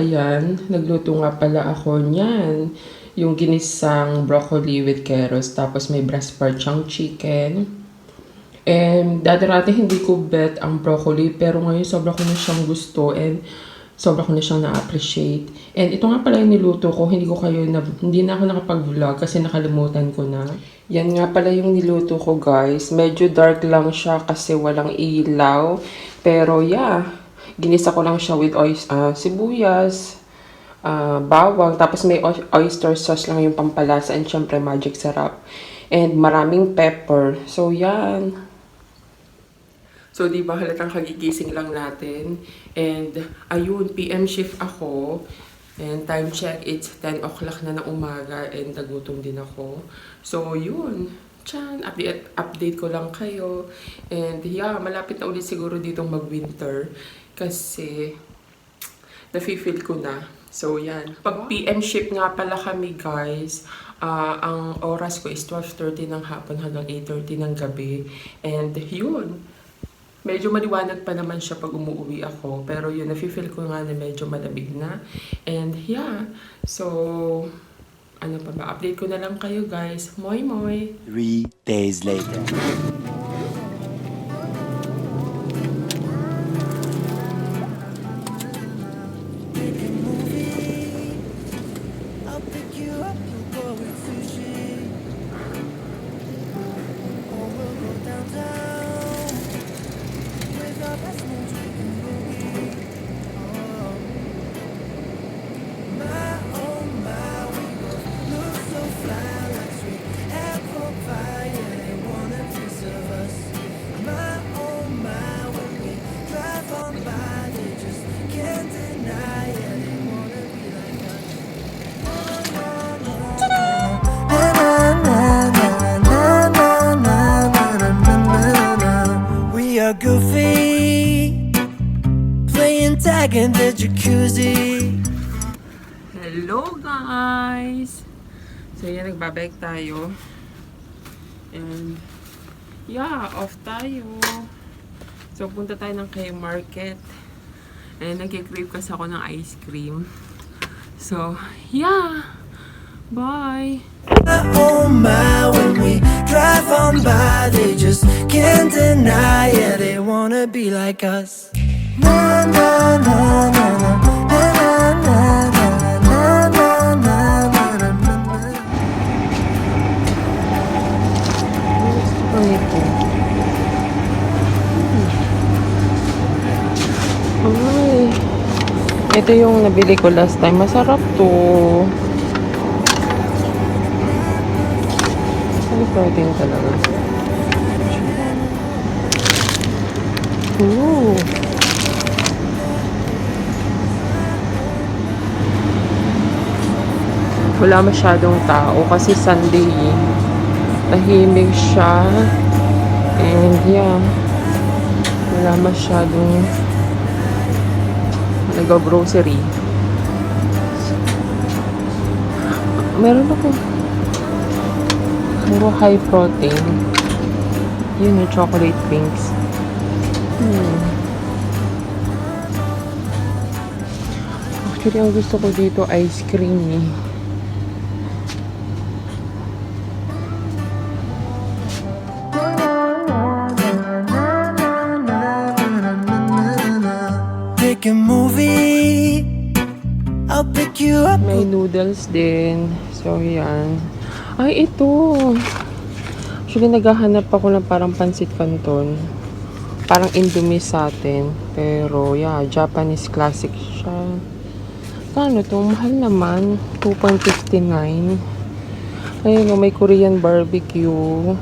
ayan, nagluto nga pala ako niyan. Yung ginisang broccoli with carrots, tapos may breast part siyang chicken. And dati hindi ko bet ang broccoli, pero ngayon sobra ko na siyang gusto and sobra ko na siyang na-appreciate. And ito nga pala yung niluto ko, hindi na ako nakapag-vlog kasi nakalimutan ko na. Yan nga pala yung niluto ko guys. Medyo dark lang siya kasi walang ilaw. Pero yeah, ginisa ko lang siya with sibuyas, bawang, tapos may oyster sauce lang yung pampalasa and syempre magic sarap. And maraming pepper. So yan. So, di ba halatang kagigising lang natin. And, ayun, PM shift ako. And time check, it's 10 o'clock na ng umaga and nagutom din ako. So, yun. Tiyan, update ko lang kayo. And, yeah, malapit na ulit siguro ditong mag-winter. Kasi, nafe-feel ko na. So, yan. Pag PM shift nga pala kami, guys, ang oras ko is 12:30 ng hapon hanggang 8:30 ng gabi. And, yun. Medyo maliwanag pa naman siya pag umuwi ako. Pero yun, nafe-feel ko nga na medyo malamig na. And yeah, so, ano pa ba? Update ko na lang kayo guys. Moy moy! 3 days later. Goofy, playing tag in the jacuzzi. Hello guys! So yan, nagbabike tayo. And yeah, off tayo. So punta tayo ng K-Market. And nag-crave kasi ako ng ice cream. So yeah! Bye! Oh my, when we drive on by, they just can't deny it. They wanna be like us. Na na na na na na na na na na na na. Ay, ito yung nabili ko last time. Masarap to. Protein talaga. Ooh. Wala masyadong tao kasi Sunday eh. Tahimik siya. And yeah, wala masyadong nag-grocery. Meron ako puro high protein. Yun yung chocolate drinks. Actually, ang gusto ko dito ice cream eh. Pick a movie, I'll pick you up. May noodles din. So, yan. Ay, ito. Actually, naghahanap ako ng parang pansit canton. Parang Indomie sa atin. Pero, yeah, Japanese classic siya. Kano to? Mahal naman. 2.59. Ayun, may Korean barbecue.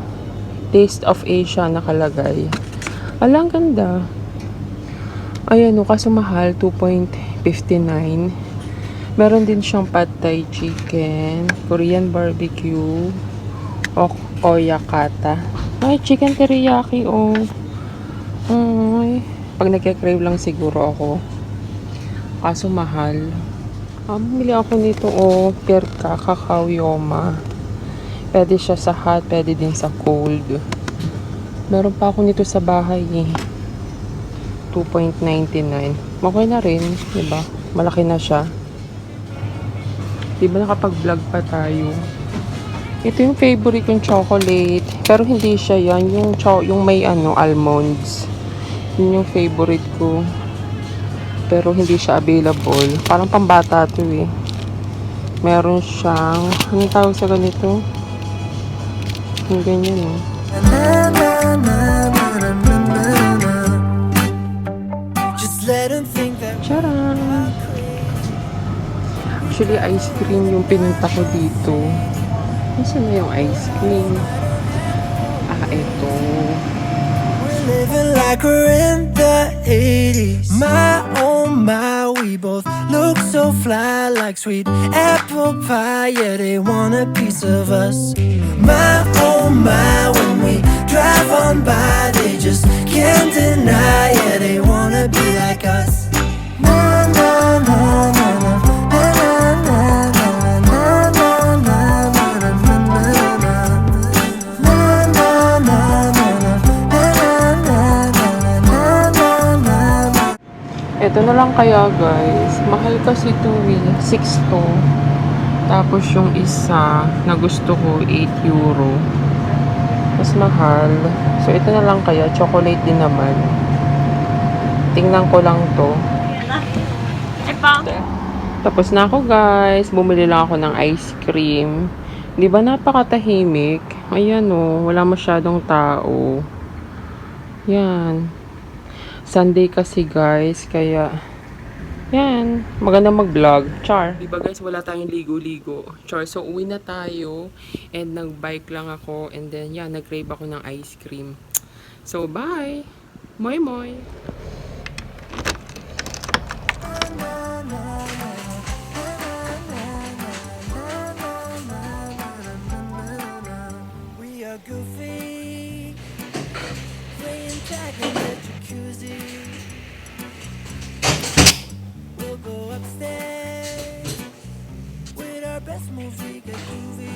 Taste of Asia nakalagay. Alang ganda. Ayan, kaso mahal. 2.59. Meron din siyang pad thai chicken, Korean barbecue, oyakata. Ay, chicken teriyaki, oh. Ay, pag nagka-crave lang siguro ako. Kaso mahal. Bumili ako nito, oh, perka, kakao yoma. Pwede siya sa hot, pwede din sa cold. Meron pa ako nito sa bahay, eh. 2.99. Okay na rin, diba? Malaki na siya. Di ba nakapag-vlog pa tayo? Ito yung favorite kong chocolate. Pero hindi siya yan. Yung may almonds. Yun yung favorite ko. Pero hindi siya available. Parang pambata to eh. Meron siyang, anong tawag sa ganito? Yung ganyan oh. Na, na, na, na, na, na, na, na. Just let 'em think that Charan! we're crazy. Actually, ice cream yung pinunta ko dito. Nasaan na yung ice cream? Ito. We're living like we're in the 80s. My oh my, we both look so fly like sweet apple pie. Yeah, they want a piece of us. My oh my, when we drive on by, they just can't deny. Yeah, they wanna be like us. Na na na na na. Na, na, na, na, na, na, na, na, na, na, na. Na, na, na, na, na. Ito na lang kaya guys. Mahal kasi ito eh. 6 to. Tapos yung isa na gusto ko 8 euro. Mas mahal. So ito na lang kaya. Chocolate din naman. Tingnan ko lang to. Tapos na ako guys. Bumili lang ako ng ice cream. Di ba napakatahimik? Ayan o. Wala masyadong tao. Yan. Sunday kasi guys, kaya yan, maganda mag-vlog. Char. Diba guys, wala tayong ligo-ligo. Char, so uwi na tayo and nag-bike lang ako and then yan, nag-crave ako ng ice cream. So bye! Moy moy! We are goofy, playing tag in the jacuzzi. We'll go upstairs with our best moves, we get groovy.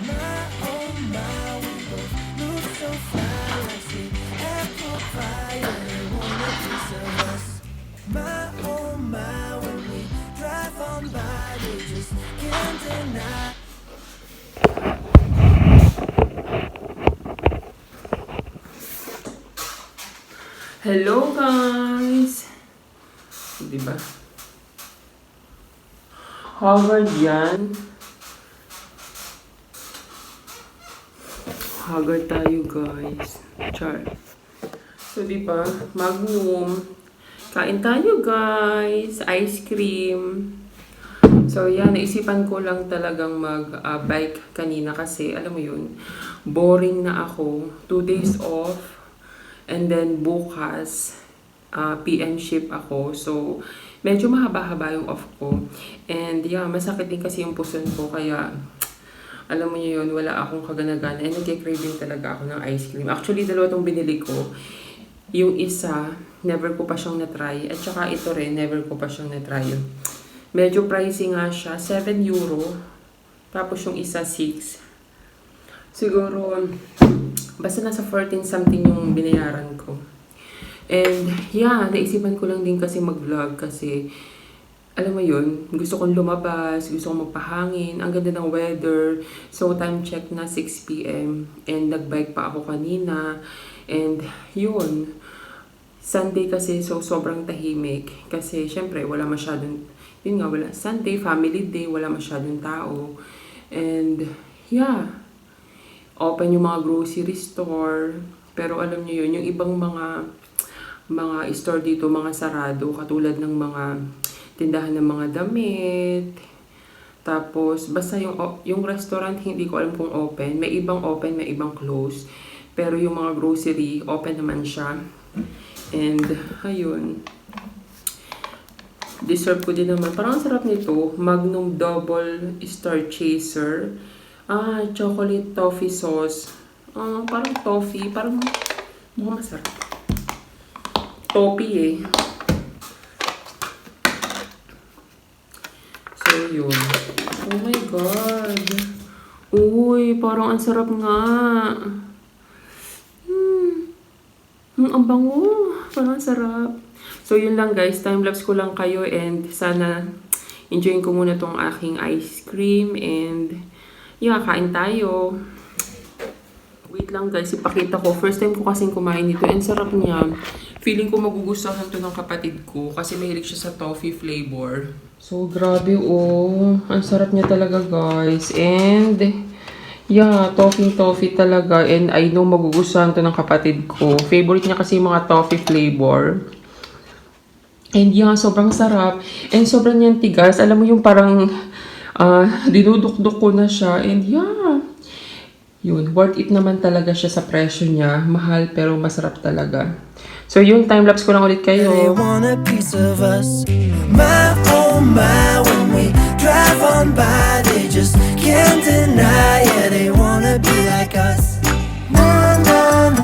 My oh my, we both move so fly like sweet apple pie. Yeah, they want a piece of us. My oh my, when we drive on by, they just can't deny. Hello guys! Diba? Haggard yan. Haggard tayo guys. Char. So diba? Magnum. Kain tayo guys. Ice cream. So yan, naisipan ko lang talagang mag-bike kanina kasi alam mo yun, boring na ako. 2 days off. And then bukas, PM shift ako. So, medyo mahaba-haba yung off ko. And yeah, masakit din kasi yung puson ko. Kaya, alam mo yun, wala akong kaganagana. And nagkikraving talaga ako ng ice cream. Actually, dalawa tong binili ko. Yung isa, never ko pa siyang na-try. At saka ito rin, never ko pa siyang na-try. Medyo pricey nga siya. 7 euro. Tapos yung isa, 6. Siguro, basta nasa 14 something yung binayaran ko. And yeah, naisipan ko lang din kasi mag-vlog kasi alam mo yun, gusto kong lumabas, gusto kong magpahangin, ang ganda ng weather. So time check na 6 PM and nag-bike pa ako kanina. And yun, Sunday kasi so sobrang tahimik kasi syempre wala masyadong, yun nga wala, Sunday, family day, wala masyadong tao. And yeah, open yung mga grocery store. Pero alam niyo yun, yung ibang mga store dito, mga sarado, katulad ng mga tindahan ng mga damit. Tapos, basta yung restaurant, hindi ko alam kung open. May ibang open, may ibang close. Pero yung mga grocery, open naman siya. And, ayun. Dessert ko din naman. Parang ang sarap nito. Magnum Double Star Chaser. Chocolate toffee sauce. Parang toffee. Parang mukhang masarap. Toffee eh. So, yun. Oh my God. Uy, parang ang sarap nga. Ang bango. Parang sarap. So, yun lang guys. Time-lapse ko lang kayo and sana enjoyin ko muna tong aking ice cream and yeah, kain tayo. Wait lang guys, ipakita ko. First time ko kasing kumain nito and sarap niya. Feeling ko magugustuhan to ng kapatid ko kasi mahilig siya sa toffee flavor. So, grabe oh. Ang sarap niya talaga guys. And yeah, toffee talaga. And I know magugustuhan to ng kapatid ko. Favorite niya kasi yung mga toffee flavor. And yeah, sobrang sarap. And sobrang niyang tigas. Alam mo yung parang dinudukduk ko na siya. And yeah, yun. Worth it naman talaga siya sa presyo niya. Mahal pero masarap talaga. So yun, time-lapse ko lang ulit They kayo. want a piece of us. My oh my, when we drive on by, they just can't deny. Yeah, they wanna be like us. Na, na, na.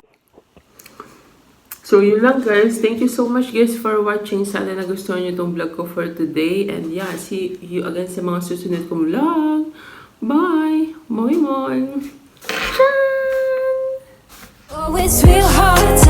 So yun lang guys. Thank you so much guys for watching. Sana nagustuhan nyo itong vlog ko for today. And yeah, see you again sa mga susunod kong vlog. Bye! Moi moi! Oh, it's real hard